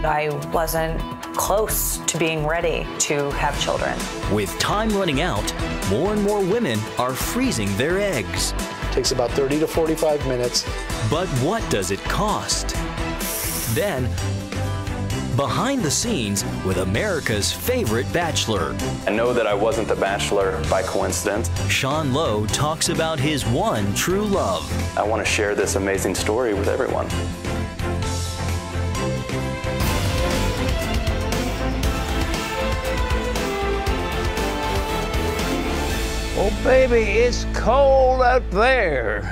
I wasn't close to being ready to have children. With time running out, more and more women are freezing their eggs. It takes about 30 to 45 minutes. But what does it cost? Then, behind the scenes with America's favorite Bachelor. I know that I wasn't the Bachelor by coincidence. Sean Lowe talks about his one true love. I want to share this amazing story with everyone. Oh, baby, it's cold out there.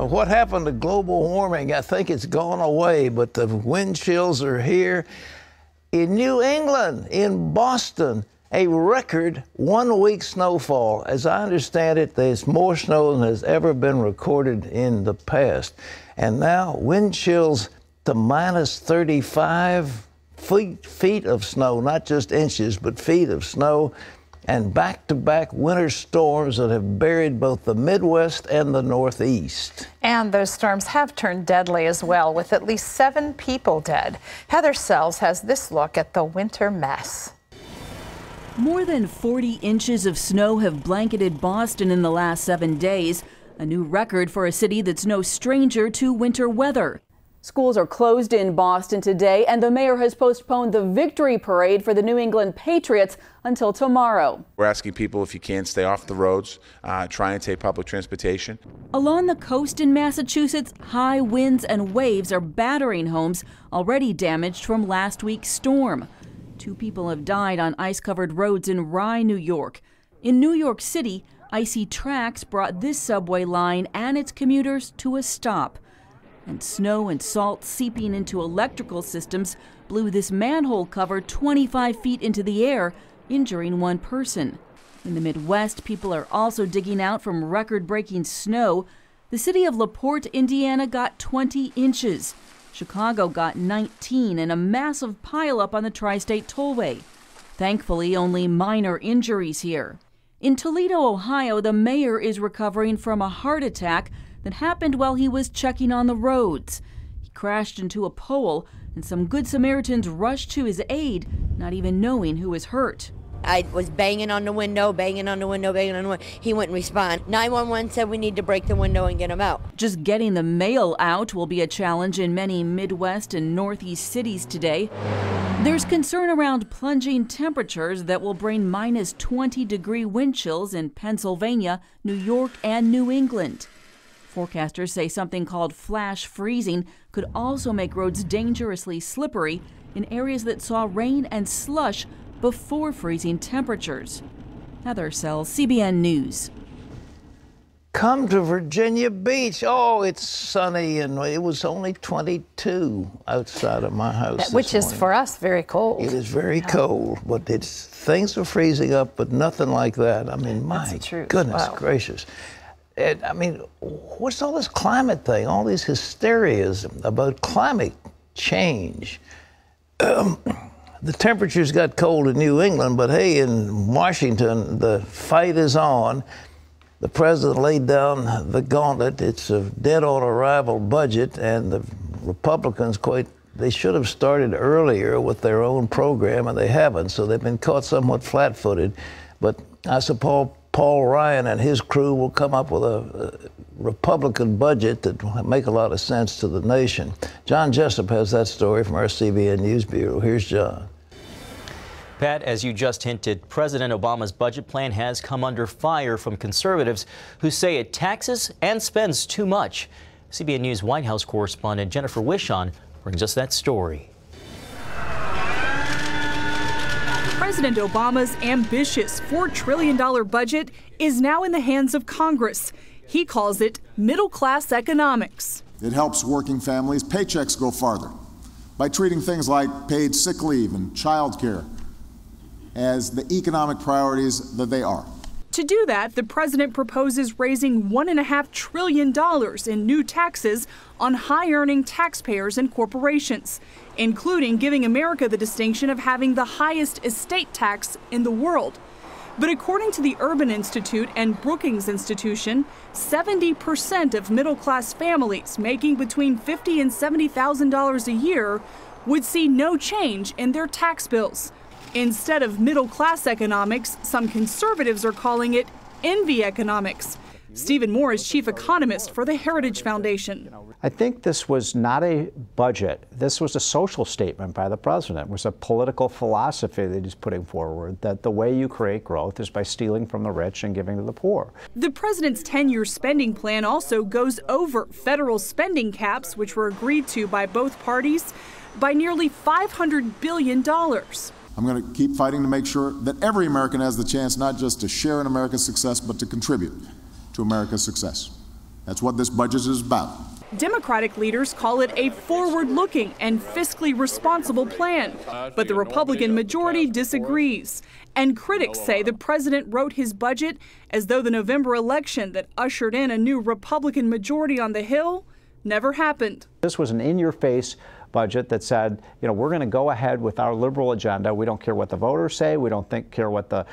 What happened to global warming? I think it's gone away, but the wind chills are here. In New England, in Boston, a record 1 week snowfall. As I understand it, there's more snow than has ever been recorded in the past. And now wind chills to minus 35 feet of snow, not just inches, but feet of snow. And back-to-back winter storms that have buried both the Midwest and the Northeast. And those storms have turned deadly as well, with at least 7 people dead. Heather Sells has this look at the winter mess. More than 40 inches of snow have blanketed Boston in the last 7 days, a new record for a city that's no stranger to winter weather. Schools are closed in Boston today, and the mayor has postponed the victory parade for the New England Patriots until tomorrow. We're asking people, if you can, stay off the roads, try and take public transportation. Along the coast in Massachusetts, high winds and waves are battering homes already damaged from last week's storm. 2 people have died on ice-covered roads in Rye, New York. In New York City, icy tracks brought this subway line and its commuters to a stop. And snow and salt seeping into electrical systems blew this manhole cover 25 feet into the air, injuring 1 person. In the Midwest, people are also digging out from record-breaking snow. The city of LaPorte, Indiana got 20 inches. Chicago got 19, and a massive pileup on the Tri-State Tollway. Thankfully, only minor injuries here. In Toledo, Ohio, the mayor is recovering from a heart attack that happened while he was checking on the roads. He crashed into a pole, and some Good Samaritans rushed to his aid, not even knowing who was hurt. I was banging on the window, banging on the window, banging on the window. He wouldn't respond. 911 said we need to break the window and get him out. Just getting the mail out will be a challenge in many Midwest and Northeast cities today. There's concern around plunging temperatures that will bring minus 20-degree wind chills in Pennsylvania, New York, and New England. Forecasters say something called flash freezing could also make roads dangerously slippery in areas that saw rain and slush before freezing temperatures. Heather Sells, CBN News. Come to Virginia Beach. Oh, it's sunny, and it was only 22 outside of my house. Which is for us very cold. It is very cold, but things are freezing up, but nothing like that. I mean, my goodness gracious. I mean, what's all this climate thing, all these hysterias about climate change? The temperatures got cold in New England, but hey, in Washington, the fight is on. The president laid down the gauntlet. It's a dead-on-arrival budget, and the Republicans they should have started earlier with their own program, and they haven't, so they've been caught somewhat flat-footed. But I suppose Paul Ryan and his crew will come up with a Republican budget that will make a lot of sense to the nation. John Jessup has that story from our CBN News Bureau. Here's John. Pat, as you just hinted, President Obama's budget plan has come under fire from conservatives who say it taxes and spends too much. CBN News White House correspondent Jennifer Wishon brings us that story. President Obama's ambitious $4 trillion budget is now in the hands of Congress. He calls it middle-class economics. It helps working families' paychecks go farther by treating things like paid sick leave and child care as the economic priorities that they are. To do that, the president proposes raising $1.5 trillion in new taxes on high-earning taxpayers and corporations, including giving America the distinction of having the highest estate tax in the world. But according to the Urban Institute and Brookings Institution, 70% of middle-class families making between $50,000 and $70,000 a year would see no change in their tax bills. Instead of middle-class economics, some conservatives are calling it envy economics. Stephen Moore is chief economist for the Heritage Foundation. I think this was not a budget. This was a social statement by the president. It was a political philosophy that he's putting forward, that the way you create growth is by stealing from the rich and giving to the poor. The president's 10-year spending plan also goes over federal spending caps, which were agreed to by both parties, by nearly $500 billion. I'm going to keep fighting to make sure that every American has the chance not just to share in America's success, but to contribute to America's success. That's what this budget is about. Democratic leaders call it a forward-looking and fiscally responsible plan, but the Republican majority disagrees. And critics say the president wrote his budget as though the November election that ushered in a new Republican majority on the Hill never happened. This was an in-your-face budget that said, you know, we're going to go ahead with our liberal agenda. We don't care what the voters say. We don't care what the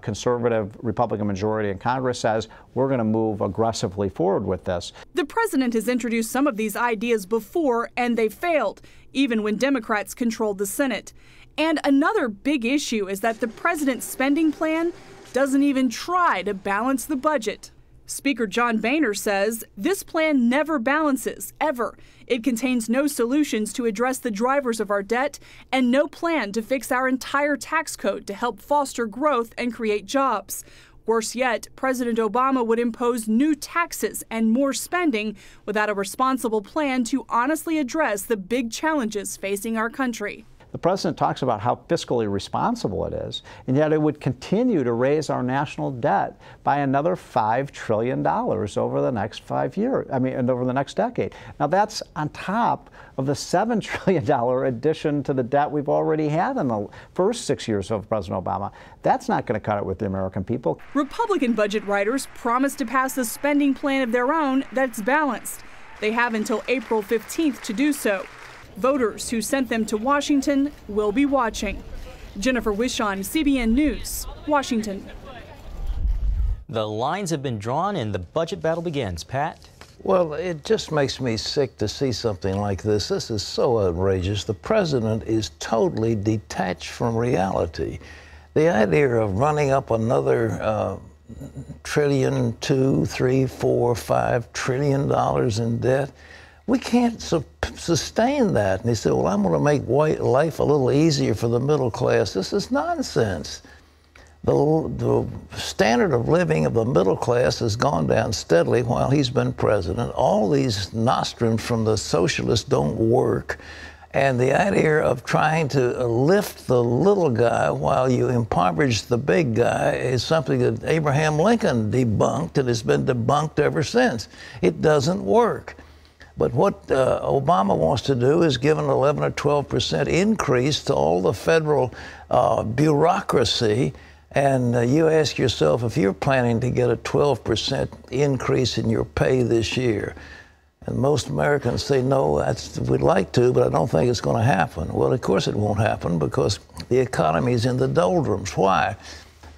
conservative Republican majority in Congress says. We're going to move aggressively forward with this. The president has introduced some of these ideas before, and they failed, even when Democrats controlled the Senate. And another big issue is that the president's spending plan doesn't even try to balance the budget. Speaker John Boehner says this plan never balances, ever. It contains no solutions to address the drivers of our debt and no plan to fix our entire tax code to help foster growth and create jobs. Worse yet, President Obama would impose new taxes and more spending without a responsible plan to honestly address the big challenges facing our country. The president talks about how fiscally responsible it is, and yet it would continue to raise our national debt by another $5 trillion over the next 5 years, and over the next decade. Now that's on top of the $7 trillion addition to the debt we've already had in the first 6 years of President Obama. That's not going to cut it with the American people. Republican budget writers promised to pass a spending plan of their own that's balanced. They have until April 15th to do so. Voters who sent them to Washington will be watching. Jennifer Wishon, CBN News, Washington. The lines have been drawn and the budget battle begins. Pat? Well, it just makes me sick to see something like this. This is so outrageous. The president is totally detached from reality. The idea of running up another trillion, $2, $3, $4, $5 trillion in debt, we can't sustain that. And he said, well, I'm going to make life a little easier for the middle class. This is nonsense. The standard of living of the middle class has gone down steadily while he's been president. All these nostrums from the socialists don't work. And the idea of trying to lift the little guy while you impoverish the big guy is something that Abraham Lincoln debunked, and it's been debunked ever since. It doesn't work. But what Obama wants to do is give an 11 or 12% increase to all the federal bureaucracy. And you ask yourself, if you're planning to get a 12% increase in your pay this year, and most Americans say, no, we'd like to, but I don't think it's going to happen. Well, of course it won't happen because the economy is in the doldrums. Why?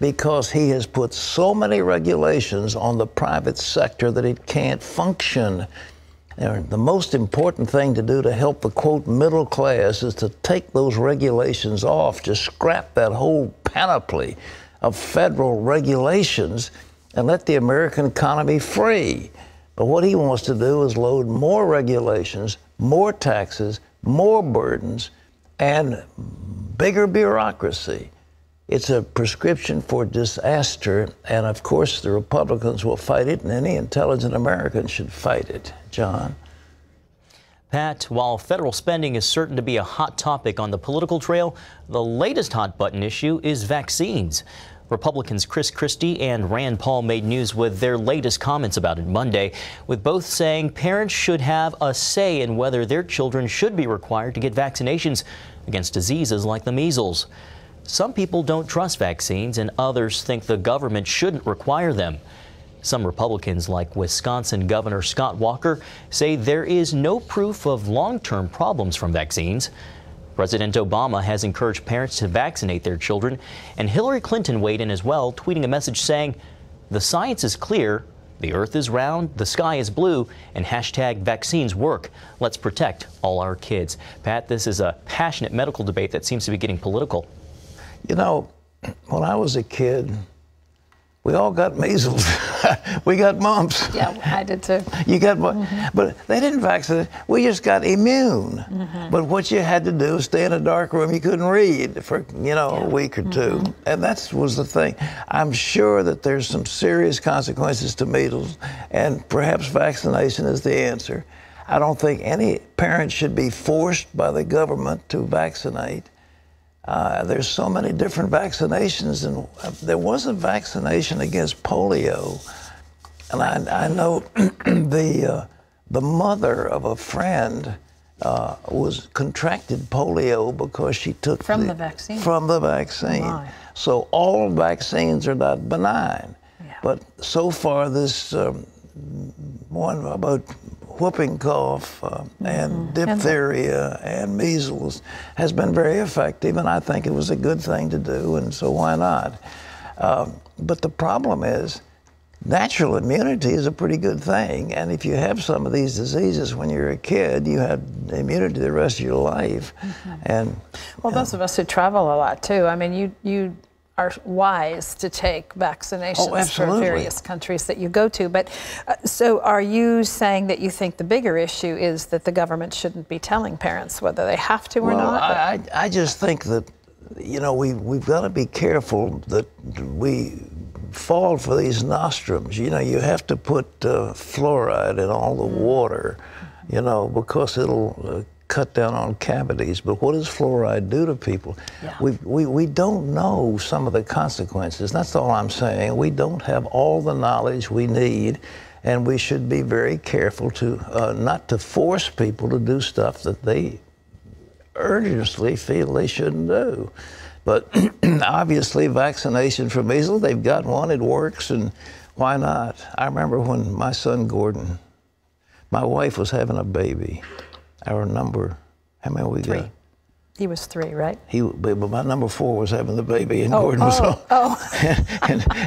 Because he has put so many regulations on the private sector that it can't function. The most important thing to do to help the, quote, middle class is to take those regulations off, just scrap that whole panoply of federal regulations and let the American economy free. But what he wants to do is load more regulations, more taxes, more burdens, and bigger bureaucracy. It's a prescription for disaster, and of course the Republicans will fight it, and any intelligent American should fight it. John? Pat, while federal spending is certain to be a hot topic on the political trail, the latest hot button issue is vaccines. Republicans Chris Christie and Rand Paul made news with their latest comments about it Monday, with both saying parents should have a say in whether their children should be required to get vaccinations against diseases like the measles. Some people don't trust vaccines, and others think the government shouldn't require them. Some Republicans, like Wisconsin Governor Scott Walker, say there is no proof of long-term problems from vaccines. President Obama has encouraged parents to vaccinate their children, and Hillary Clinton weighed in as well, tweeting a message saying, "The science is clear. The earth is round, the sky is blue, and hashtag vaccines work. Let's protect all our kids. Pat, this is a passionate medical debate that seems to be getting political. You know, when I was a kid, we all got measles. We got mumps. Yeah, I did too. You got, but they didn't vaccinate. We just got immune. But what you had to do was stay in a dark room. You couldn't read for, a week or two. And that was the thing. I'm sure that there's some serious consequences to measles, and perhaps vaccination is the answer. I don't think any parent should be forced by the government to vaccinate. There's so many different vaccinations, and there was a vaccination against polio, and I know the mother of a friend was contracted polio because she took from the vaccine. From the vaccine. So all vaccines are not benign, but so far this one about whooping cough and diphtheria and measles has been very effective, and I think it was a good thing to do, and so why not? But the problem is, natural immunity is a pretty good thing, and if you have some of these diseases when you're a kid, you have immunity the rest of your life. And well, those of us who travel a lot too, I mean, you are wise to take vaccinations for various countries that you go to. But so are you saying that you think the bigger issue is that the government shouldn't be telling parents whether they have to or not? I just think that, we've got to be careful that we fall for these nostrums. You have to put fluoride in all the water, because it'll cut down on cavities. But what does fluoride do to people? We don't know some of the consequences. That's all I'm saying. We don't have all the knowledge we need, and we should be very careful to not to force people to do stuff that they urgently feel they shouldn't do. But obviously, vaccination for measles, they've got one, it works, and why not? I remember when my son Gordon, my wife was having a baby. Our number, how many we got? He was 3, right? But my number 4 was having the baby, and Gordon was on.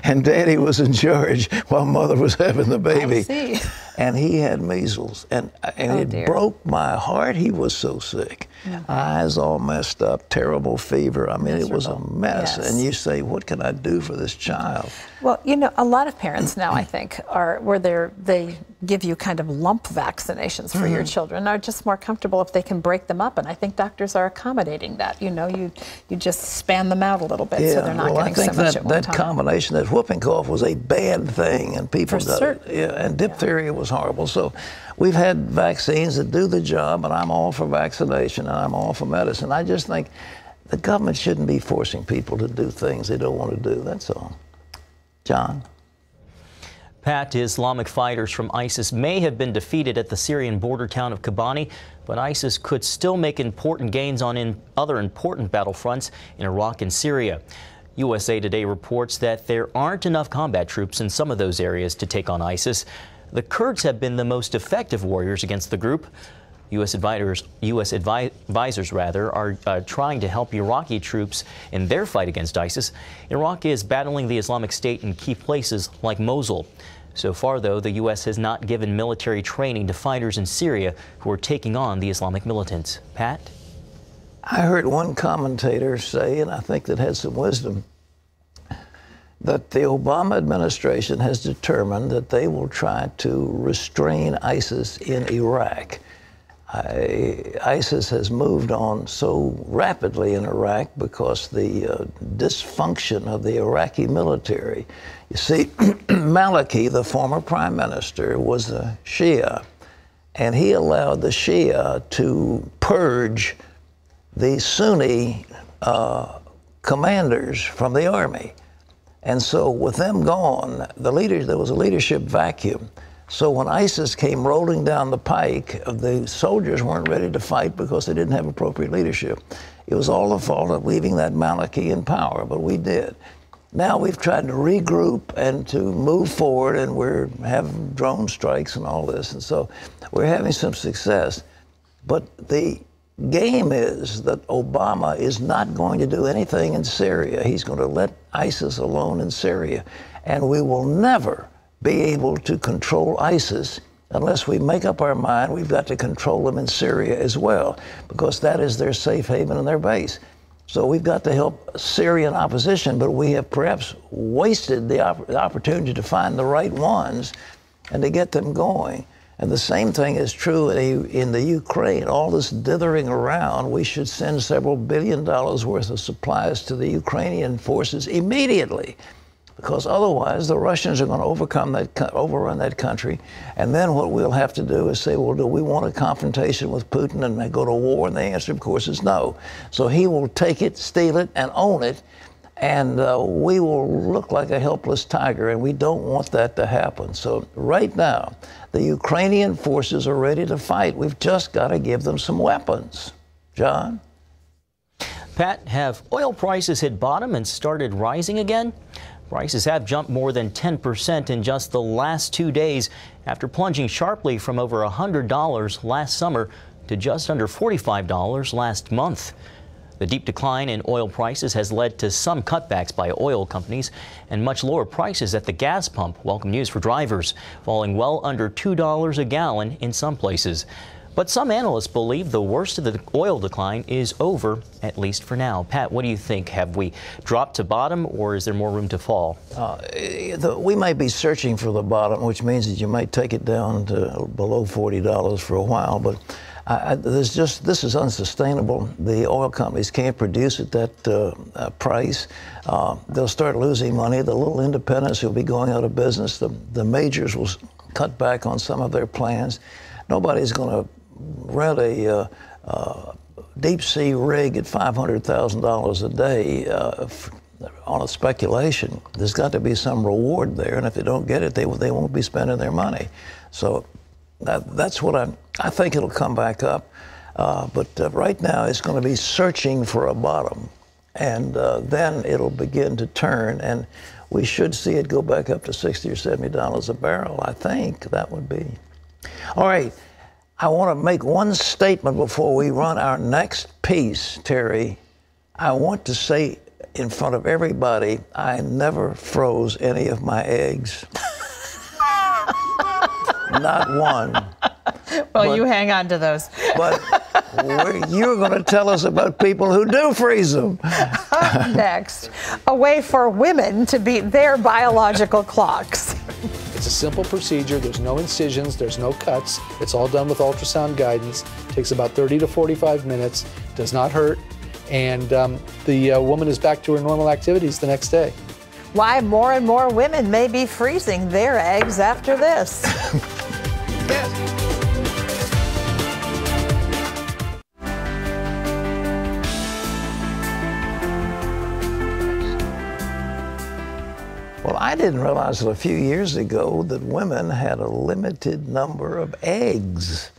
And Daddy was in charge while Mother was having the baby. I see. And he had measles, and it broke my heart. He was so sick. Eyes all messed up, terrible fever. I mean, it was a mess. And you say, what can I do for this child? Well, a lot of parents now, I think, are where they give you kind of lump vaccinations for your children, are just more comfortable if they can break them up. And I think doctors are accommodating that. You just span them out a little bit so they're not getting so much at one time. That combination, that whooping cough was a bad thing, and people got it. And diphtheria was horrible. So we've had vaccines that do the job, and I'm all for vaccination, and I'm all for medicine. I just think the government shouldn't be forcing people to do things they don't want to do. That's all. John? Pat, Islamic fighters from ISIS may have been defeated at the Syrian border town of Kobani, but ISIS could still make important gains on other important battlefronts in Iraq and Syria. USA Today reports that there aren't enough combat troops in some of those areas to take on ISIS. The Kurds have been the most effective warriors against the group. U.S. advisors are trying to help Iraqi troops in their fight against ISIS. Iraq is battling the Islamic State in key places like Mosul. So far, though, the U.S. has not given military training to fighters in Syria who are taking on the Islamic militants. Pat? I heard one commentator say, and I think that had some wisdom, that the Obama administration has determined that they will try to restrain ISIS in Iraq. ISIS has moved on so rapidly in Iraq because the dysfunction of the Iraqi military. You see, Maliki, the former prime minister, was a Shia, and he allowed the Shia to purge the Sunni commanders from the army. And so with them gone, there was a leadership vacuum. So when ISIS came rolling down the pike, the soldiers weren't ready to fight because they didn't have appropriate leadership. It was all the fault of leaving that Maliki in power, but we did. Now we've tried to regroup and to move forward, and we're having drone strikes and all this, and so we're having some success. But the game is that Obama is not going to do anything in Syria. He's going to let ISIS alone in Syria, and we will never be able to control ISIS unless we make up our mind we've got to control them in Syria as well, because that is their safe haven and their base. So we've got to help Syrian opposition, but we have perhaps wasted the opportunity to find the right ones and to get them going. And the same thing is true in the Ukraine. All this dithering around, we should send several $1 billion worth of supplies to the Ukrainian forces immediately, because otherwise the Russians are going to overrun that country. And then what we'll have to do is say, well, do we want a confrontation with Putin and they go to war? And the answer, of course, is no. So he will take it, steal it, and own it, and we will look like a helpless tiger, and we don't want that to happen. So right now, the Ukrainian forces are ready to fight. We've just got to give them some weapons. John? Pat, have oil prices hit bottom and started rising again? Prices have jumped more than 10% in just the last 2 days after plunging sharply from over $100 last summer to just under $45 last month. The deep decline in oil prices has led to some cutbacks by oil companies and much lower prices at the gas pump. Welcome news for drivers, falling well under $2 a gallon in some places. But some analysts believe the worst of the oil decline is over, at least for now. Pat, what do you think? Have we dropped to bottom, or is there more room to fall? We might be searching for the bottom, which means that you might take it down to below $40 for a while. But this is unsustainable. The oil companies can't produce at that price. They'll start losing money. The little independents will be going out of business. The majors will cut back on some of their plans. Nobody's going to rent a deep sea rig at $500,000 a day on a speculation. There's got to be some reward there, and if they don't get it, they won't be spending their money. So that's what I think it'll come back up. But right now it's going to be searching for a bottom, and then it'll begin to turn, and we should see it go back up to $60 or $70 a barrel. I think that would be. All right, I want to make one statement before we run our next piece, Terry. I want to say in front of everybody, I never froze any of my eggs. Not one. Well, you hang on to those. But you're going to tell us about people who do freeze them. Up next, a way for women to beat their biological clocks. It's a simple procedure. There's no incisions. There's no cuts. It's all done with ultrasound guidance. Takes about 30 to 45 minutes. Does not hurt. And the woman is back to her normal activities the next day. Why more and more women may be freezing their eggs after this. Yes. Well, I didn't realize that a few years ago that women had a limited number of eggs.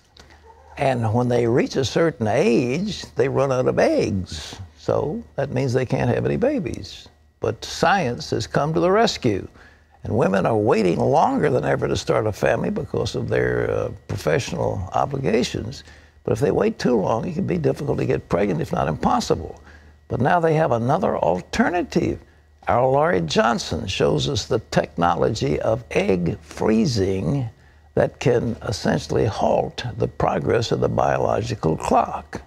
And when they reach a certain age, they run out of eggs. So that means they can't have any babies. But science has come to the rescue. And women are waiting longer than ever to start a family because of their professional obligations. But if they wait too long, it can be difficult to get pregnant, if not impossible. But now they have another alternative. Our Laurie Johnson shows us the technology of egg freezing that can essentially halt the progress of the biological clock.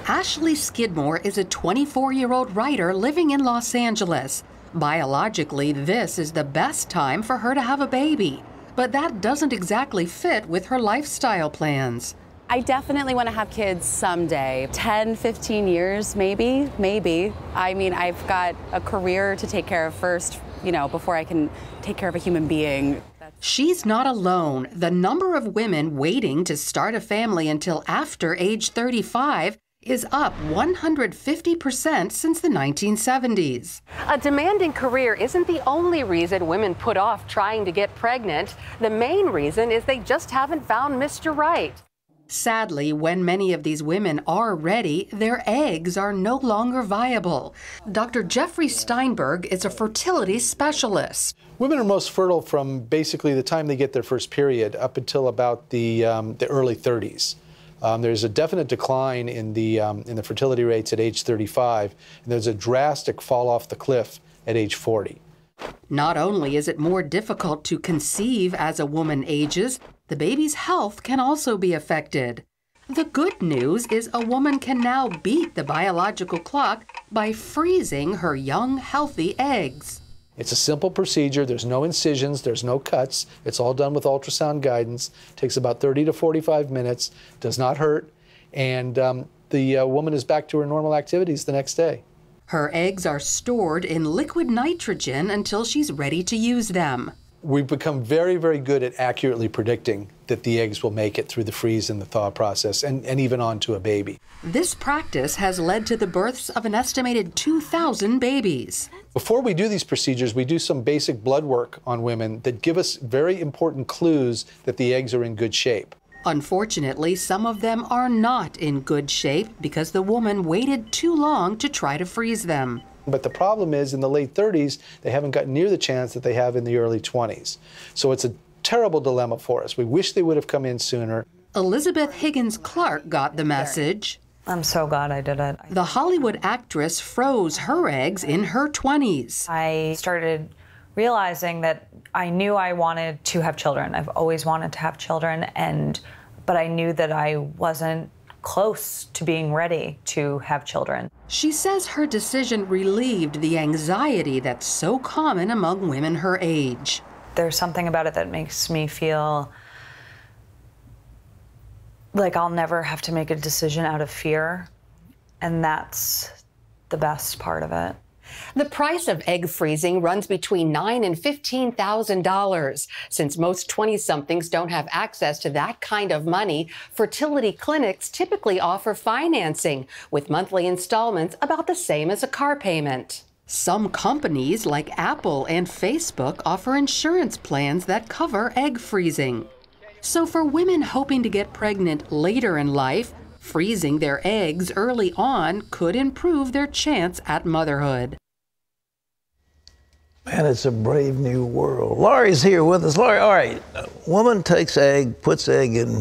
Ashley Skidmore is a 24-year-old writer living in Los Angeles. Biologically, this is the best time for her to have a baby, but that doesn't exactly fit with her lifestyle plans. I definitely want to have kids someday. 10, 15 years, maybe. I mean, I've got a career to take care of first, before I can take care of a human being. She's not alone. The number of women waiting to start a family until after age 35 is up 150% since the 1970s. A demanding career isn't the only reason women put off trying to get pregnant. The main reason is they just haven't found Mr. Right. Sadly, when many of these women are ready, their eggs are no longer viable. Dr. Jeffrey Steinberg is a fertility specialist. Women are most fertile from basically the time they get their first period up until about the early 30s. There's a definite decline in the fertility rates at age 35, and there's a drastic fall off the cliff at age 40. Not only is it more difficult to conceive as a woman ages, the baby's health can also be affected. The good news is a woman can now beat the biological clock by freezing her young, healthy eggs. It's a simple procedure. There's no incisions, there's no cuts. It's all done with ultrasound guidance. Takes about 30 to 45 minutes, does not hurt, and the woman is back to her normal activities the next day. Her eggs are stored in liquid nitrogen until she's ready to use them. We've become very, very good at accurately predicting that the eggs will make it through the freeze and the thaw process and even onto a baby. This practice has led to the births of an estimated 2,000 babies. Before we do these procedures, we do some basic blood work on women that give us very important clues that the eggs are in good shape. Unfortunately, some of them are not in good shape because the woman waited too long to try to freeze them. But the problem is, in the late 30s, they haven't gotten near the chance that they have in the early 20s. So it's a terrible dilemma for us. We wish they would have come in sooner. Elizabeth Higgins Clark got the message. I'm so glad I did it. The Hollywood actress froze her eggs in her 20s. I started realizing that I knew I wanted to have children. I've always wanted to have children, but I knew that I wasn't close to being ready to have children. She says her decision relieved the anxiety that's so common among women her age. There's something about it that makes me feel like I'll never have to make a decision out of fear, and that's the best part of it. The price of egg freezing runs between $9,000 and $15,000. Since most 20-somethings don't have access to that kind of money, fertility clinics typically offer financing, with monthly installments about the same as a car payment. Some companies, like Apple and Facebook, offer insurance plans that cover egg freezing. So for women hoping to get pregnant later in life, freezing their eggs early on could improve their chance at motherhood. Man, it's a brave new world. Laurie's here with us. Laurie, all right, a woman takes egg, puts egg in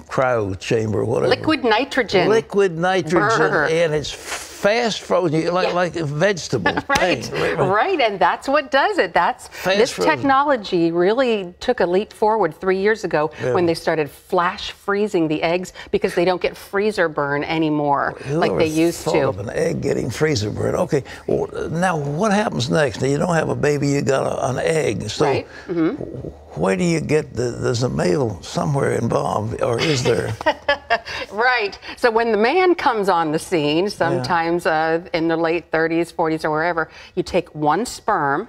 cryo chamber, whatever. Liquid nitrogen. Liquid nitrogen, Brr. and it's fast frozen, like a vegetable. Right, right, and that's what does it. This technology really took a leap forward 3 years ago when they started flash freezing the eggs because they don't get freezer burn anymore like they used to. Of an egg getting freezer burn. Okay, well, now what happens next? Now, you don't have a baby, you got an egg. So right. Where do you get there's a male somewhere involved, or is there? Right. So when the man comes on the scene, sometimes in the late 30s, 40s, or wherever, you take one sperm,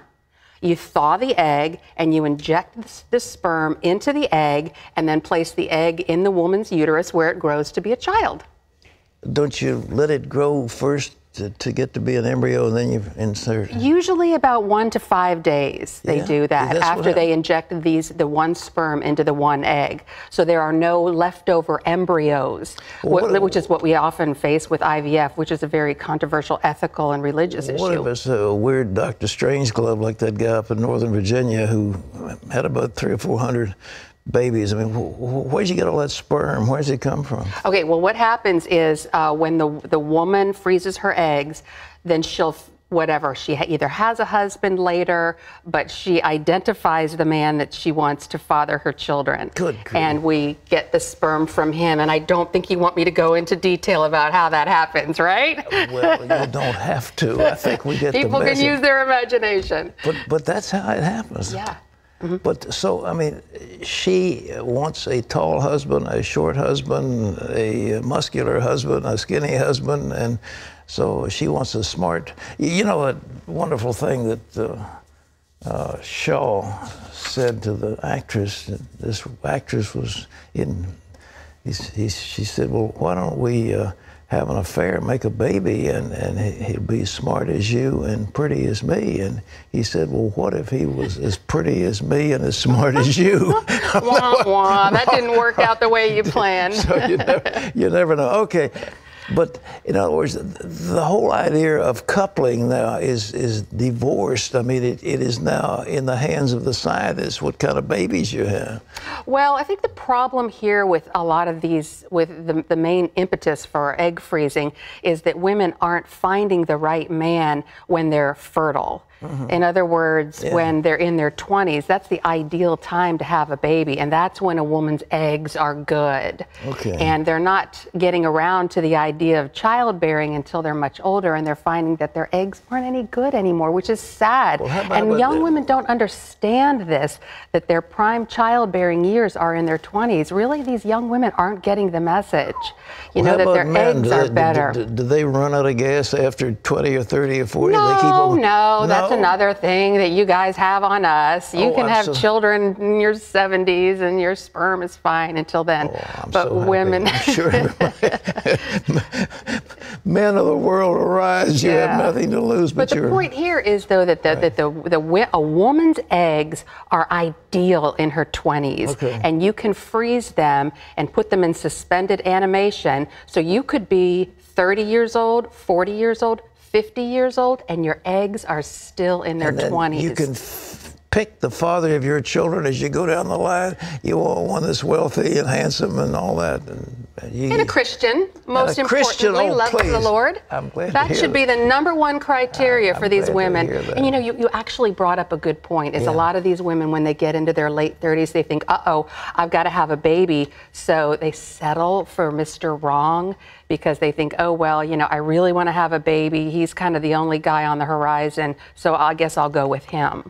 you thaw the egg, and you inject the sperm into the egg, and then place the egg in the woman's uterus where it grows to be a child. Don't you let it grow first to get to be an embryo, and then you insert? Usually about 1 to 5 days they do that after they inject the one sperm into the one egg. So there are no leftover embryos, which is what we often face with IVF, which is a very controversial ethical and religious issue. What if it's a weird Dr. Strangelove like that guy up in Northern Virginia who had about 300 or 400 babies? I mean, where'd you get all that sperm? Where's it come from? Okay, well, what happens is when the woman freezes her eggs, then she'll, she either has a husband later, but she identifies the man that she wants to father her children. Good grief. And we get the sperm from him, and I don't think you want me to go into detail about how that happens, right? Well, you don't have to. I think we get People the message. can use their imagination. But that's how it happens. Yeah. But so, I mean, she wants a tall husband, a short husband, a muscular husband, a skinny husband, and so she wants a smart. You know, a wonderful thing that Shaw said to the actress. This actress was in. She said, "Well, why don't we have an affair, make a baby, and he'll be as smart as you and pretty as me?" And he said, "Well, what if he was as pretty as me and as smart as you?" Wah, wah. That didn't work out the way you planned. So you never know. Okay. But in other words, the whole idea of coupling now is divorced. I mean, it is now in the hands of the scientists what kind of babies you have. Well, I think the problem here with a lot of these, with the main impetus for egg freezing, is that women aren't finding the right man when they're fertile. Mm-hmm. In other words, when they're in their 20s, that's the ideal time to have a baby, and that's when a woman's eggs are good. Okay. And they're not getting around to the idea of childbearing until they're much older, and they're finding that their eggs aren't any good anymore, which is sad. Well, and young women don't understand this, that their prime childbearing years are in their 20s. Really, these young women aren't getting the message, you know, that their eggs are better. Do they run out of gas after 20 or 30 or 40? No, they keep on... no, that's another thing that you guys have on us. You can have children in your 70s and your sperm is fine until then. But women... I'm sure men of the world arise, you have nothing to lose. But the point here is, though, that a woman's eggs are ideal in her 20s, and you can freeze them and put them in suspended animation, so you could be 30 years old, 40 years old, 50 years old, and your eggs are still in their 20s. You can pick the father of your children as you go down the line. You want one that's wealthy and handsome and all that. And a Christian, most importantly, loves the Lord. I'm glad that should be the #1 criteria for these women. And you know, you actually brought up a good point. Is a lot of these women, when they get into their late 30s, they think, uh-oh, I've got to have a baby. So they settle for Mr. Wrong because they think, oh, well, you know, I really want to have a baby. He's kind of the only guy on the horizon, so I guess I'll go with him.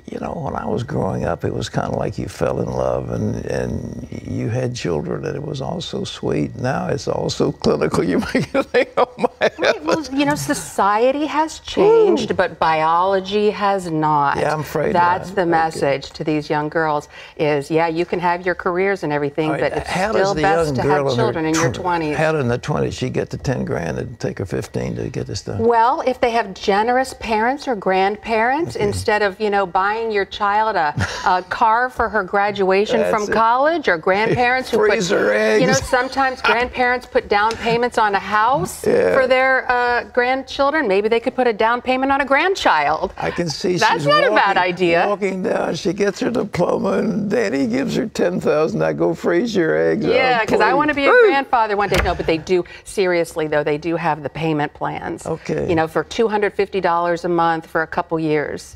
You know, when I was growing up, it was kind of like you fell in love and you had children, and it was all so sweet. Now it's all so clinical. You make you think, oh my God. Well, you know, society has changed, but biology has not. Yeah, I'm afraid that's the message to these young girls is, yeah, you can have your careers and everything, but it's still best to have children in your 20s. How in the 20s she get to 10 grand and take her 15 to get this done? Well, if they have generous parents or grandparents, instead of, you know, buying your child a car for her graduation from college, or grandparents who put, you know, sometimes grandparents put down payments on a house for their grandchildren. Maybe they could put a down payment on a grandchild. I can see that's not a bad idea. Walking down, she gets her diploma, and Daddy gives her $10,000. I go freeze your eggs. Yeah, because I want to be a grandfather one day. No, but they do, seriously though, they do have the payment plans. Okay. You know, for $250 a month for a couple years.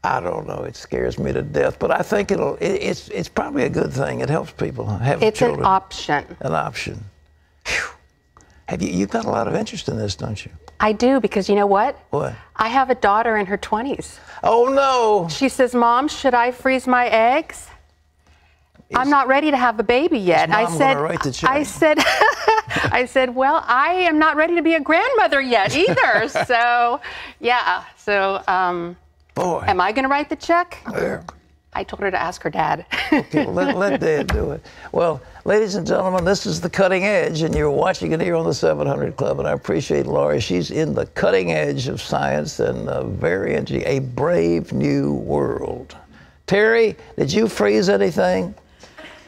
I don't know. It scares me to death, but I think it's probably a good thing. It helps people have children. It's an option. An option. Whew. Have you've got a lot of interest in this, don't you? I do, because you know what? What? I have a daughter in her 20s. Oh no! She says, "Mom, should I freeze my eggs?" I'm not ready to have a baby yet. I said, I said, well, I am not ready to be a grandmother yet either. So, yeah. So, boy, am I going to write the check? Yeah. I told her to ask her dad. Okay, well, let Dad do it. Well, ladies and gentlemen, this is The Cutting Edge, and you're watching it here on the 700 Club, and I appreciate Laurie. She's in the cutting edge of science and very interesting, a brave new world. Terry, did you freeze anything?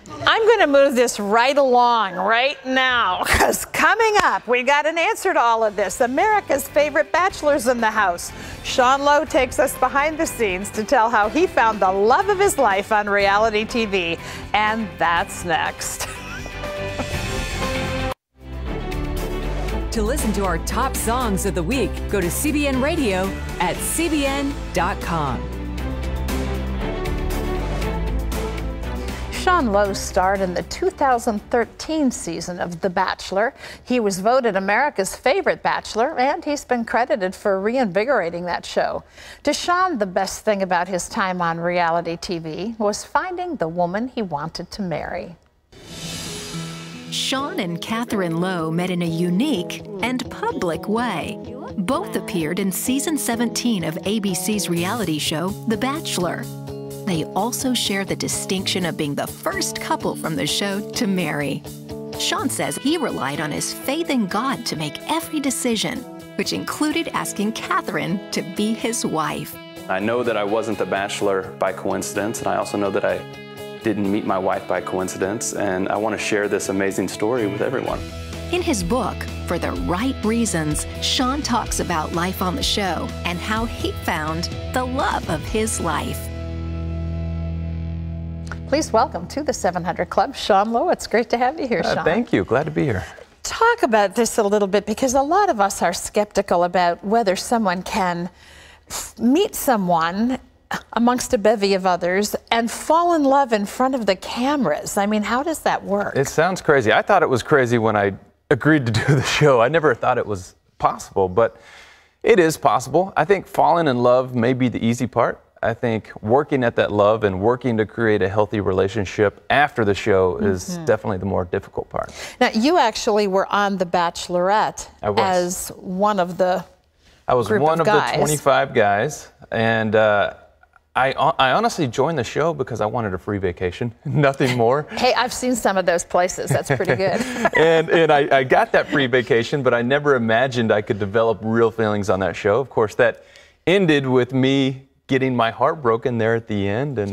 I'm going to move this right along right now, because coming up, we got an answer to all of this. America's favorite bachelor's in the house. Sean Lowe takes us behind the scenes to tell how he found the love of his life on reality TV. And that's next. To listen to our top songs of the week, go to CBN Radio at cbn.com. Sean Lowe starred in the 2013 season of The Bachelor. He was voted America's favorite bachelor, and he's been credited for reinvigorating that show. To Sean, the best thing about his time on reality TV was finding the woman he wanted to marry. Shaun and Catherine Lowe met in a unique and public way. Both appeared in season 17 of ABC's reality show, The Bachelor. They also share the distinction of being the first couple from the show to marry. Shaun says he relied on his faith in God to make every decision, which included asking Catherine to be his wife. I know that I wasn't the Bachelor by coincidence, and I also know that I didn't meet my wife by coincidence, and I want to share this amazing story with everyone. In his book, For the Right Reasons, Shaun talks about life on the show and how he found the love of his life. Please welcome to the 700 Club, Sean Lowe. It's great to have you here, Sean. Thank you. Glad to be here. Talk about this a little bit, because a lot of us are skeptical about whether someone can meet someone amongst a bevy of others and fall in love in front of the cameras. I mean, how does that work? It sounds crazy. I thought it was crazy when I agreed to do the show. I never thought it was possible, but it is possible. I think falling in love may be the easy part. I think working at that love and working to create a healthy relationship after the show is definitely the more difficult part. Now, you actually were on The Bachelorette as one of the I was group one of guys. the 25 guys, and I honestly joined the show because I wanted a free vacation, nothing more. Hey, I've seen some of those places. That's pretty good. and I got that free vacation, but I never imagined I could develop real feelings on that show. Of course, that ended with me getting my heart broken there at the end, and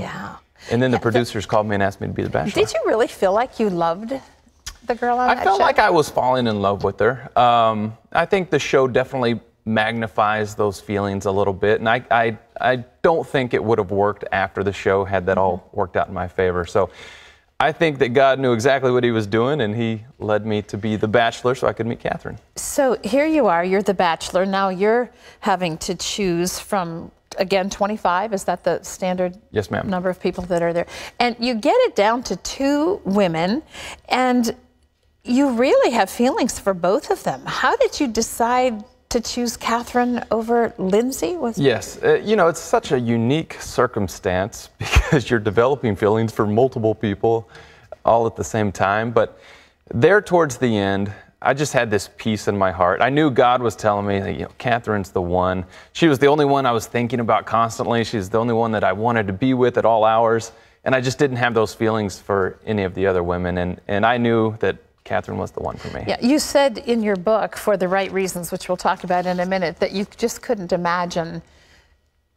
then the producers called me and asked me to be the Bachelor. Did you really feel like you loved the girl on that show? I felt like I was falling in love with her. I think the show definitely magnifies those feelings a little bit, and I don't think it would have worked after the show had that all worked out in my favor. So I think that God knew exactly what he was doing, and he led me to be the Bachelor so I could meet Catherine. So here you are, you're the Bachelor. Now you're having to choose from, again, 25, is that the standard yes, ma'am. Number of people that are there? And you get it down to 2 women, and you really have feelings for both of them. How did you decide to choose Catherine over Lindsay? Yes, you know, it's such a unique circumstance because you're developing feelings for multiple people all at the same time. But there towards the end, I just had this peace in my heart. I knew God was telling me that, you know, Catherine's the one. She was the only one I was thinking about constantly. She's the only one that I wanted to be with at all hours. And I just didn't have those feelings for any of the other women. And I knew that Catherine was the one for me. Yeah, you said in your book, For the Right Reasons, which we'll talk about in a minute, that you just couldn't imagine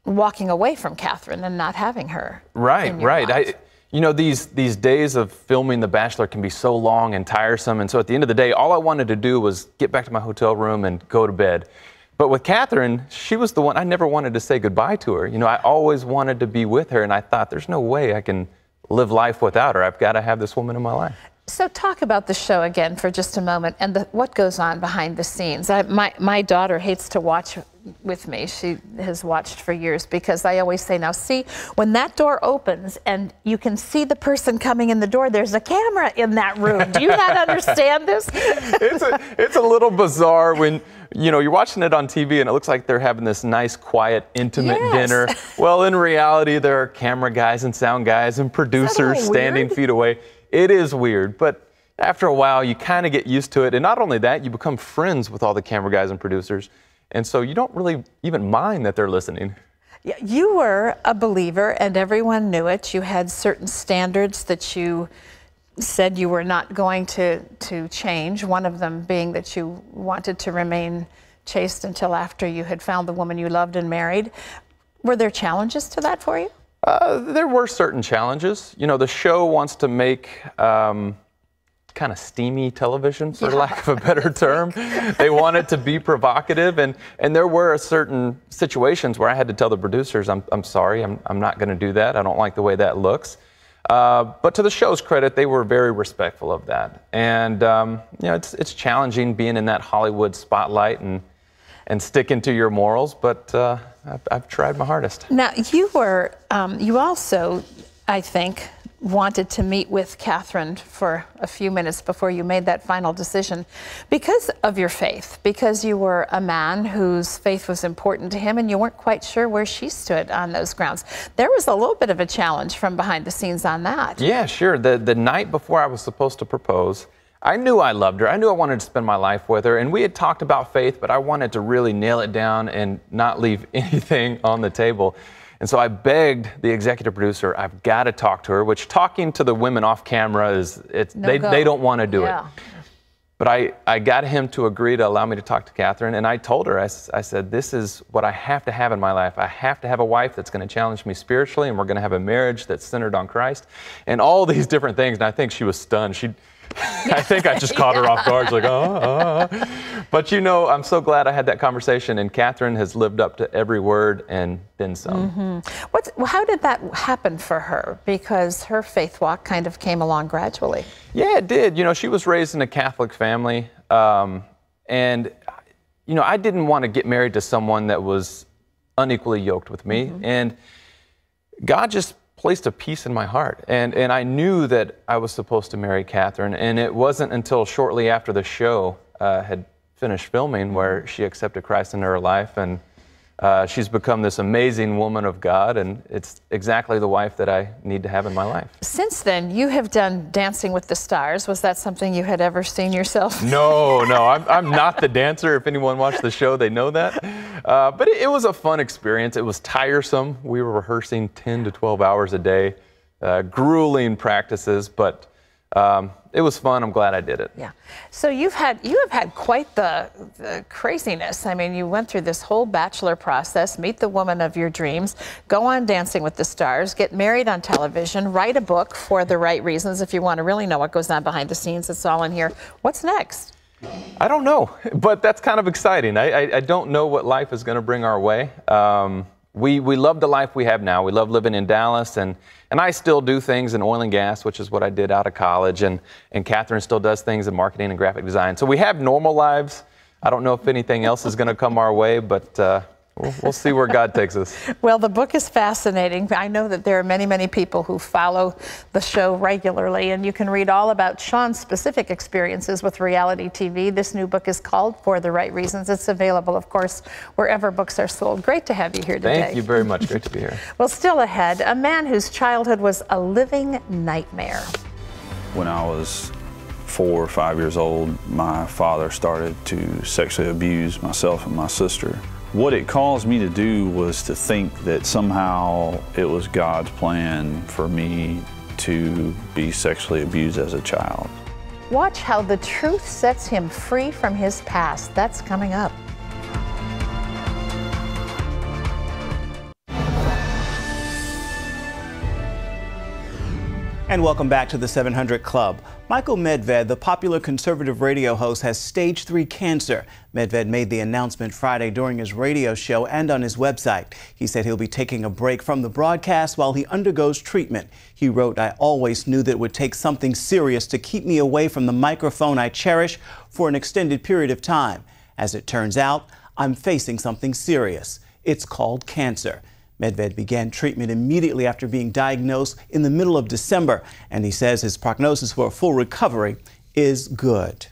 walking away from Catherine and not having her. Right, right. You know, these days of filming The Bachelor can be so long and tiresome, and so at the end of the day, all I wanted to do was get back to my hotel room and go to bed. But with Catherine, she was the one, I never wanted to say goodbye to her. You know, I always wanted to be with her, and I thought, there's no way I can live life without her. I've got to have this woman in my life. So talk about the show again for just a moment and what goes on behind the scenes. My daughter hates to watch with me. She has watched for years because I always say, now see, when that door opens and you can see the person coming in the door, there's a camera in that room. Do you not understand this? It's a little bizarre when, you know, you're watching it on TV and it looks like they're having this nice, quiet, intimate dinner. Well, in reality, there are camera guys and sound guys and producers standing feet away. It is weird, but after a while, you kind of get used to it. And not only that, you become friends with all the camera guys and producers. And so you don't really even mind that they're listening. Yeah, you were a believer, and everyone knew it. You had certain standards that you said you were not going to change, one of them being that you wanted to remain chaste until after you had found the woman you loved and married. Were there challenges to that for you? There were certain challenges. You know, the show wants to make kind of steamy television, for lack of a better term. They want it to be provocative, and there were certain situations where I had to tell the producers, I'm sorry, I'm not going to do that. I don't like the way that looks. But to the show's credit, they were very respectful of that. And you know, it's challenging being in that Hollywood spotlight and sticking to your morals, but I've tried my hardest. Now, you were, you also, I think, wanted to meet with Catherine for a few minutes before you made that final decision because of your faith, because you were a man whose faith was important to him and you weren't quite sure where she stood on those grounds. There was a little bit of a challenge from behind the scenes on that. Yeah, sure. The night before I was supposed to propose, I knew I loved her. I knew I wanted to spend my life with her, and we had talked about faith, but I wanted to really nail it down and not leave anything on the table. And so I begged the executive producer, I've got to talk to her, which talking to the women off camera they don't want to do it. But I got him to agree to allow me to talk to Catherine, and I told her, I said, this is what I have to have in my life. I have to have a wife that's going to challenge me spiritually, and we're going to have a marriage that's centered on Christ, and all these different things. And I think she was stunned. I think I just caught her off guard. She's like, But you know, I'm so glad I had that conversation, and Catherine has lived up to every word and then some. How did that happen for her? Because her faith walk kind of came along gradually. Yeah, it did. You know, she was raised in a Catholic family, and you know, I didn't want to get married to someone that was unequally yoked with me, and God just placed a peace in my heart, and I knew that I was supposed to marry Catherine, and it wasn't until shortly after the show had finished filming where she accepted Christ into her life, and she's become this amazing woman of God, and it's exactly the wife that I need to have in my life. Since then, you have done Dancing with the Stars. Was that something you had ever seen yourself? No, I'm not the dancer. If anyone watched the show, they know that. But it was a fun experience. It was tiresome. We were rehearsing 10 to 12 hours a day, grueling practices, but it was fun. I'm glad I did it. Yeah. So you have had quite the craziness. I mean, you went through this whole Bachelor process, meet the woman of your dreams, go on Dancing with the Stars, get married on television, write a book, For the Right Reasons. If you want to really know what goes on behind the scenes, it's all in here. What's next? I don't know, but that's kind of exciting. I don't know what life is going to bring our way. We love the life we have now. We love living in Dallas, and I still do things in oil and gas, which is what I did out of college, and Catherine still does things in marketing and graphic design. So we have normal lives. I don't know if anything else is going to come our way, but we'll see where God takes us. Well, the book is fascinating. I know that there are many, many people who follow the show regularly, and you can read all about Shaun's specific experiences with reality TV. This new book is called For the Right Reasons. It's available, of course, wherever books are sold. Great to have you here today. Thank you very much. Great to be here. Well, still ahead, a man whose childhood was a living nightmare. When I was 4 or 5 years old, my father started to sexually abuse myself and my sister. What it caused me to do was to think that somehow it was God's plan for me to be sexually abused as a child. Watch how the truth sets him free from his past. That's coming up. And welcome back to the 700 Club. Michael Medved, the popular conservative radio host, has stage 3 cancer. Medved made the announcement Friday during his radio show and on his website. He said he'll be taking a break from the broadcast while he undergoes treatment. He wrote, "I always knew that it would take something serious to keep me away from the microphone I cherish for an extended period of time. As it turns out, I'm facing something serious. It's called cancer." Medved began treatment immediately after being diagnosed in the middle of December, and he says his prognosis for a full recovery is good.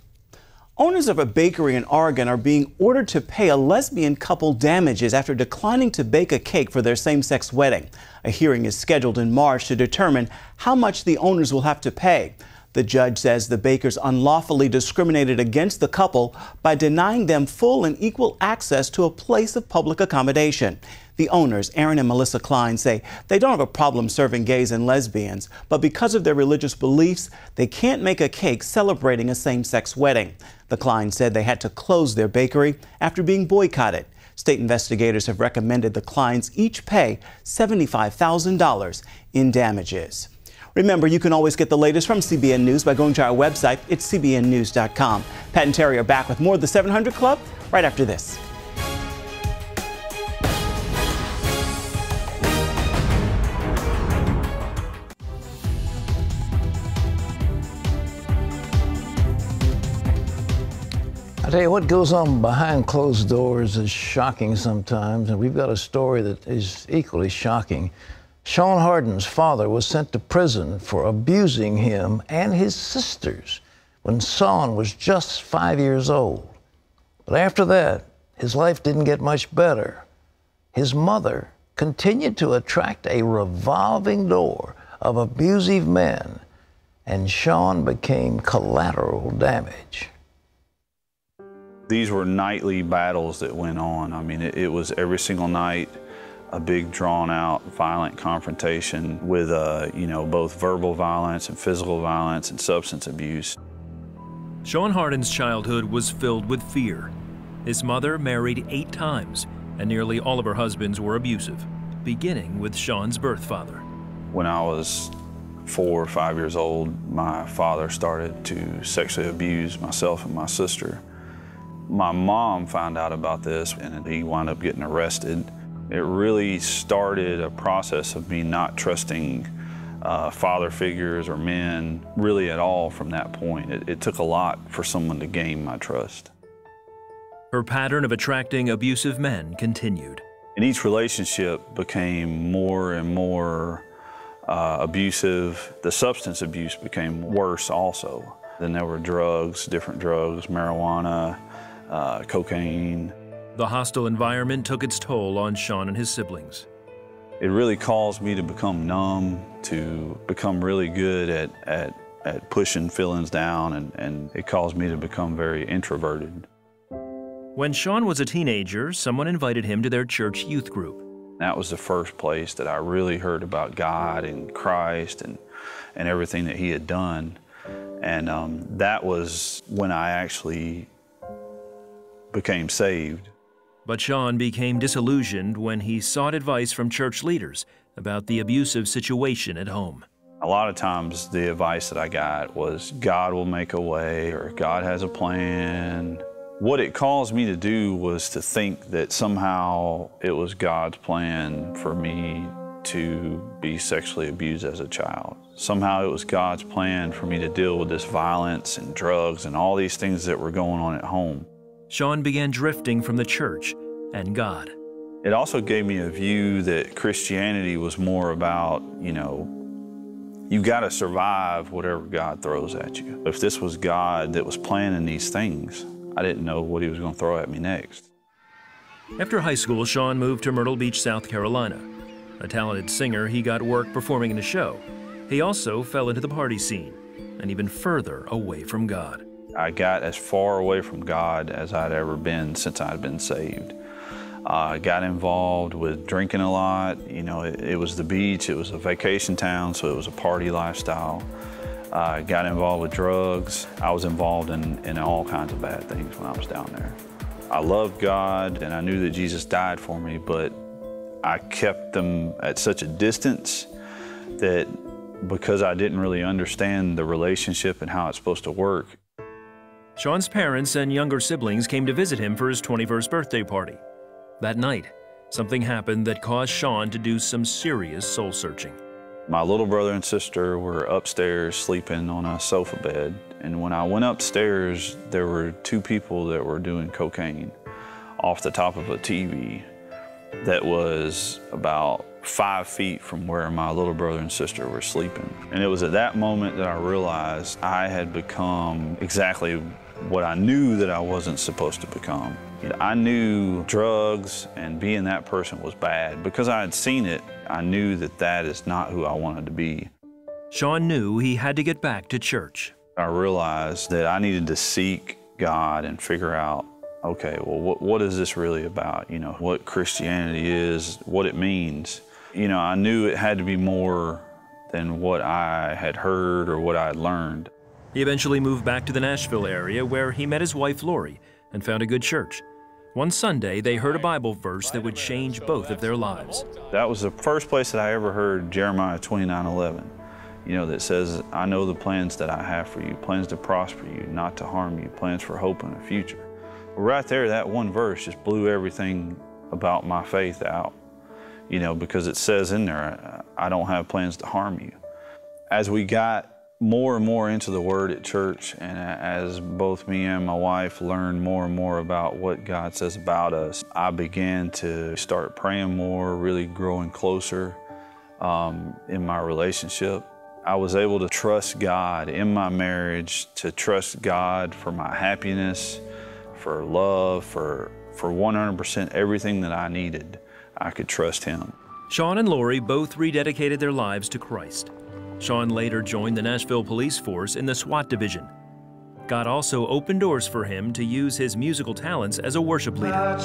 Owners of a bakery in Oregon are being ordered to pay a lesbian couple damages after declining to bake a cake for their same-sex wedding. A hearing is scheduled in March to determine how much the owners will have to pay. The judge says the bakers unlawfully discriminated against the couple by denying them full and equal access to a place of public accommodation. The owners, Aaron and Melissa Klein, say they don't have a problem serving gays and lesbians, but because of their religious beliefs, they can't make a cake celebrating a same-sex wedding. The Kleins said they had to close their bakery after being boycotted. State investigators have recommended the Kleins each pay $75,000 in damages. Remember, you can always get the latest from CBN News by going to our website. It's cbnnews.com. Pat and Terry are back with more of the 700 Club right after this. I tell you, what goes on behind closed doors is shocking sometimes, and we've got a story that is equally shocking. Shaun Harden's father was sent to prison for abusing him and his sisters when Shaun was just 5 years old. But after that, his life didn't get much better. His mother continued to attract a revolving door of abusive men, and Shaun became collateral damage. These were nightly battles that went on. I mean, it was every single night a big drawn-out, violent confrontation with, both verbal violence and physical violence and substance abuse. Shaun Harden's childhood was filled with fear. His mother married 8 times, and nearly all of her husbands were abusive, beginning with Shaun's birth father. When I was 4 or 5 years old, my father started to sexually abuse myself and my sister. My mom found out about this and he wound up getting arrested. It really started a process of me not trusting father figures or men really at all from that point. It took a lot for someone to gain my trust. Her pattern of attracting abusive men continued. And each relationship became more and more abusive. The substance abuse became worse also. Then there were drugs, different drugs, marijuana, cocaine. The hostile environment took its toll on Shaun and his siblings. It really caused me to become numb, to become really good at pushing feelings down, and it caused me to become very introverted. When Shaun was a teenager, someone invited him to their church youth group. That was the first place that I really heard about God and Christ and everything that he had done. And that was when I actually became saved. But Shaun became disillusioned when he sought advice from church leaders about the abusive situation at home. A lot of times the advice that I got was, God will make a way, or God has a plan. What it caused me to do was to think that somehow it was God's plan for me to be sexually abused as a child. Somehow it was God's plan for me to deal with this violence and drugs and all these things that were going on at home. Shaun began drifting from the church and God. It also gave me a view that Christianity was more about, you got to survive whatever God throws at you. If this was God that was planning these things, I didn't know what he was going to throw at me next. After high school, Shaun moved to Myrtle Beach, South Carolina. A talented singer, he got work performing in a show. He also fell into the party scene and even further away from God. I got as far away from God as I'd ever been since I'd been saved. I got involved with drinking a lot. It was the beach, it was a vacation town, so it was a party lifestyle. I got involved with drugs. I was involved in all kinds of bad things when I was down there. I loved God and I knew that Jesus died for me, but I kept them at such a distance that because I didn't really understand the relationship and how it's supposed to work. Shaun's parents and younger siblings came to visit him for his 21st birthday party. That night, something happened that caused Shaun to do some serious soul searching. My little brother and sister were upstairs sleeping on a sofa bed, and when I went upstairs, there were 2 people that were doing cocaine off the top of a TV that was about 5 feet from where my little brother and sister were sleeping. And it was at that moment that I realized I had become exactly what I knew that I wasn't supposed to become. I knew drugs and being that person was bad. Because I had seen it, I knew that that is not who I wanted to be. Shaun knew he had to get back to church. I realized that I needed to seek God and figure out, okay, well, what is this really about? What Christianity is, what it means. I knew it had to be more than what I had heard or what I had learned. He eventually moved back to the Nashville area where he met his wife, Lori, and found a good church. One Sunday, they heard a Bible verse that would change both of their lives. That was the first place that I ever heard Jeremiah 29:11, that says, I know the plans that I have for you, plans to prosper you, not to harm you, plans for hope and a future. Right there, that one verse just blew everything about my faith out, because it says in there, I don't have plans to harm you. As we got more and more into the Word at church, and as both me and my wife learned more and more about what God says about us, I began to start praying more, really growing closer in my relationship. I was able to trust God in my marriage, to trust God for my happiness, for love, for 100% everything that I needed. I could trust Him. Shaun and Lori both rededicated their lives to Christ. Shaun later joined the Nashville Police Force in the SWAT division. God also opened doors for him to use his musical talents as a worship leader.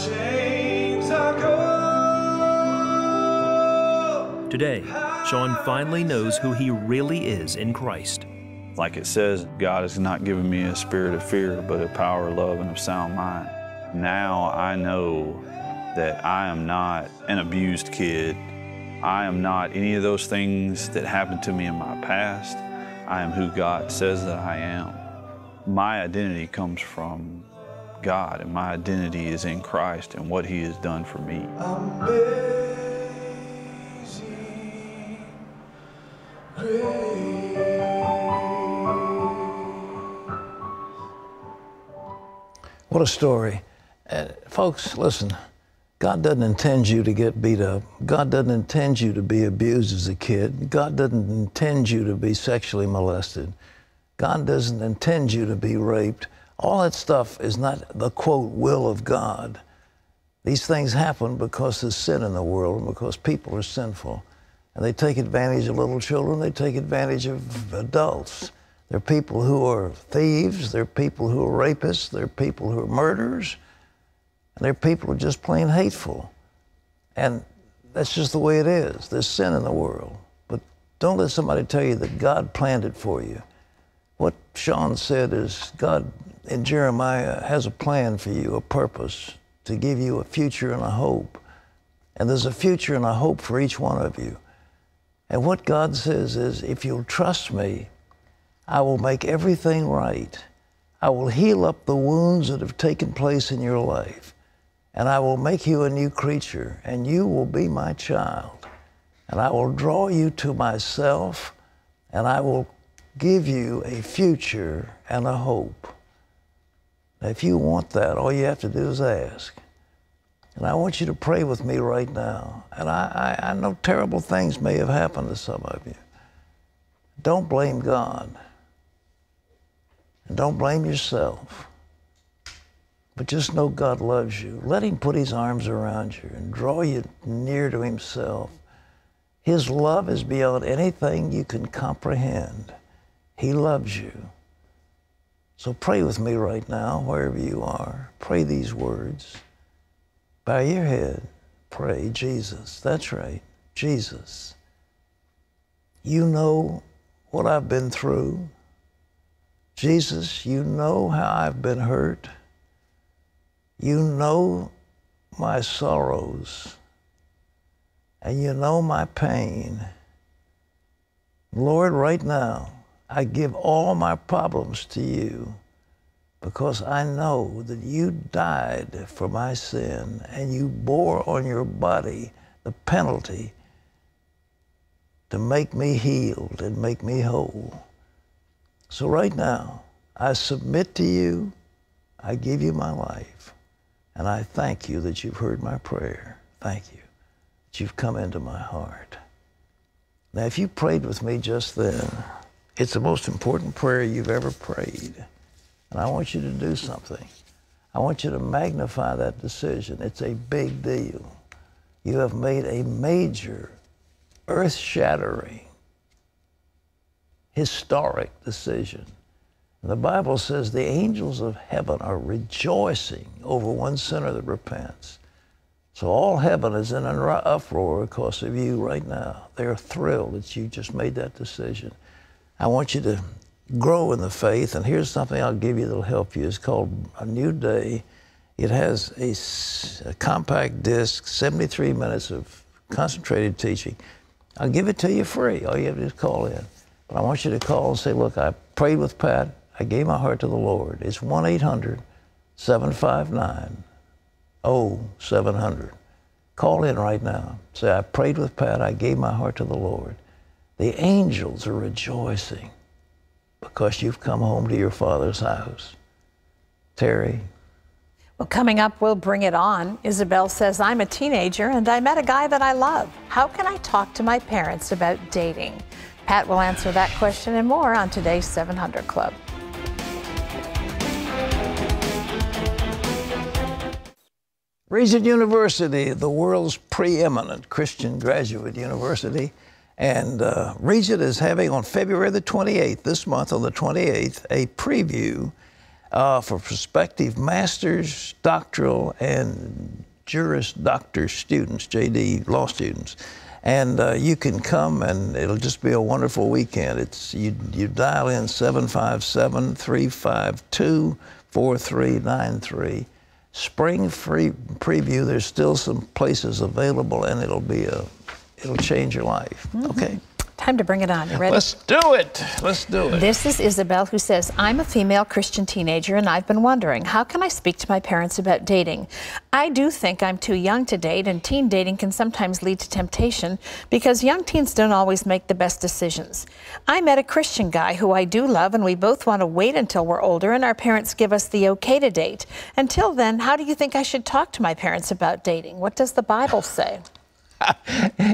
Today, Shaun finally knows who he really is in Christ. Like it says, God has not given me a spirit of fear, but a power, love, and of sound mind. Now I know that I am not an abused kid. I am not any of those things that happened to me in my past. I am who God says that I am. My identity comes from God, and my identity is in Christ and what He has done for me. Amazing grace. What a story. Folks, listen, God doesn't intend you to get beat up. God doesn't intend you to be abused as a kid. God doesn't intend you to be sexually molested. God doesn't intend you to be raped. All that stuff is not the, quote, will of God. These things happen because there's sin in the world and because people are sinful. And they take advantage of little children. They take advantage of adults. There are people who are thieves. There are people who are rapists. There are people who are murderers. And there are people who are just plain hateful. And that's just the way it is. There's sin in the world. But don't let somebody tell you that God planned it for you. What Shaun said is God in Jeremiah has a plan for you, a purpose, to give you a future and a hope. And there's a future and a hope for each one of you. And what God says is, if you'll trust me, I will make everything right. I will heal up the wounds that have taken place in your life. And I will make you a new creature, and you will be my child. And I will draw you to myself, and I will give you a future and a hope. Now, if you want that, all you have to do is ask. And I want you to pray with me right now. And I know terrible things may have happened to some of you. Don't blame God. And don't blame yourself. But just know God loves you. Let Him put His arms around you and draw you near to Himself. His love is beyond anything you can comprehend. He loves you. So pray with me right now, wherever you are. Pray these words. Bow your head. Pray, Jesus. That's right, Jesus. You know what I've been through. Jesus, you know how I've been hurt. You know my sorrows. And you know my pain. Lord, right now, I give all my problems to you because I know that you died for my sin and you bore on your body the penalty to make me healed and make me whole. So right now, I submit to you, I give you my life, and I thank you that you've heard my prayer. Thank you that you've come into my heart. Now, if you prayed with me just then, it's the most important prayer you've ever prayed. And I want you to do something. I want you to magnify that decision. It's a big deal. You have made a major, earth-shattering, historic decision. And the Bible says the angels of heaven are rejoicing over one sinner that repents. So all heaven is in an uproar because of you right now. They're thrilled that you just made that decision. I want you to grow in the faith, and here's something I'll give you that'll help you. It's called A New Day. It has a compact disc, 73 minutes of concentrated teaching. I'll give it to you free. All you have to do is call in. But I want you to call and say, look, I prayed with Pat. I gave my heart to the Lord. It's 1-800-759-0700. Call in right now. Say, I prayed with Pat. I gave my heart to the Lord. The angels are rejoicing because you've come home to your Father's house. Terry? Well, coming up, we'll bring it on. Isabel says, I'm a teenager and I met a guy that I love. How can I talk to my parents about dating? Pat will answer that question and more on today's 700 Club. Regent University, the world's preeminent Christian graduate university. And Regent is having on February the 28th, this month on the 28th, a preview for prospective master's, doctoral, and Juris Doctor students, JD law students. And you can come, and it'll just be a wonderful weekend. It's you dial in 757-352-4393. Spring free preview. There's still some places available, and it'll be a it'll change your life. Okay. Time to bring it on. You ready? Let's do it. Let's do it. This is Isabel, who says, I'm a female Christian teenager and I've been wondering, how can I speak to my parents about dating? I do think I'm too young to date, and teen dating can sometimes lead to temptation because young teens don't always make the best decisions. I met a Christian guy who I do love, and we both want to wait until we're older and our parents give us the okay to date. Until then, how do you think I should talk to my parents about dating? What does the Bible say?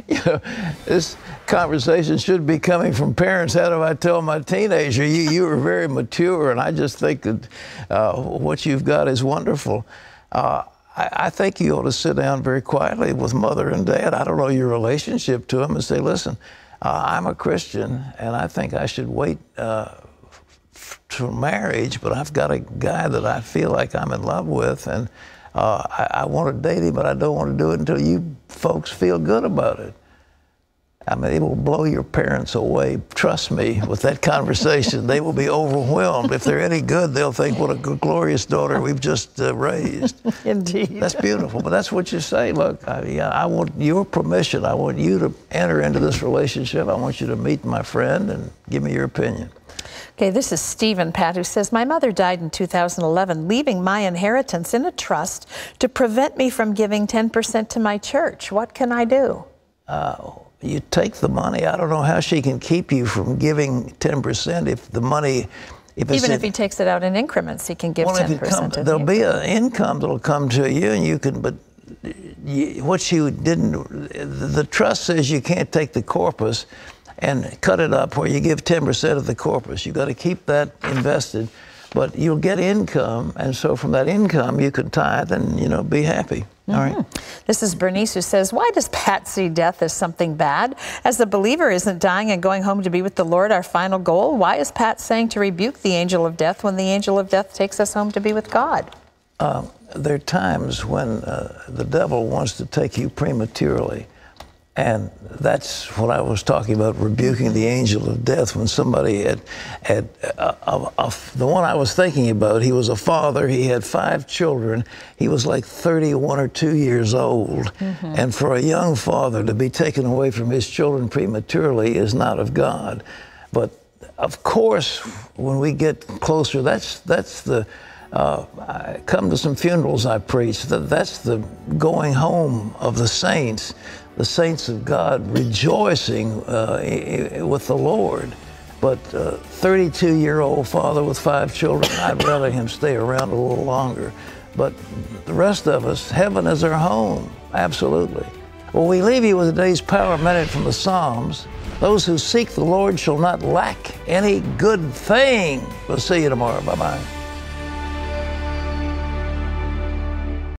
You know, this conversation should be coming from parents. How do I tell my teenager? You are very mature, and I just think that what you've got is wonderful. I think you ought to sit down very quietly with mother and dad. I don't know your relationship to them, and say, listen, I'm a Christian, and I think I should wait for marriage, but I've got a guy that I feel like I'm in love with, and I want to date him, but I don't want to do it until you folks feel good about it. I mean, it will blow your parents away. Trust me, with that conversation, they will be overwhelmed. If they're any good, they'll think, what a glorious daughter we've just raised. Indeed. That's beautiful, but that's what you say. Look, I want your permission. I want you to enter into this relationship. I want you to meet my friend and give me your opinion. Okay, this is Stephen, Pat, who says, my mother died in 2011, leaving my inheritance in a trust to prevent me from giving 10% to my church. What can I do? You take the money. I don't know how she can keep you from giving 10% if the money... Even if he takes it out in increments, he can give 10%. There'll be an income that'll come to you, and you can, but what you didn't... The trust says you can't take the corpus and cut it up where you give 10% of the corpus. You've got to keep that invested, but you'll get income, and so from that income you can tithe and, you know, be happy. All right. This is Bernice, who says, why does Pat see death as something bad? As a believer, isn't dying and going home to be with the Lord our final goal? Why is Pat saying to rebuke the angel of death when the angel of death takes us home to be with God? There are times when the devil wants to take you prematurely. And that's what I was talking about, rebuking the angel of death. When somebody the one I was thinking about, he was a father, he had 5 children, he was like 31 or 2 years old. And for a young father to be taken away from his children prematurely is not of God. But of course, when we get closer, that's the, I come to some funerals I preach, that's the going home of the saints of God rejoicing with the Lord. But 32-year-old father with 5 children, I'd rather him stay around a little longer. But the rest of us, heaven is our home, absolutely. Well, we leave you with today's Power Minute from the Psalms. Those who seek the Lord shall not lack any good thing. We'll see you tomorrow. Bye-bye.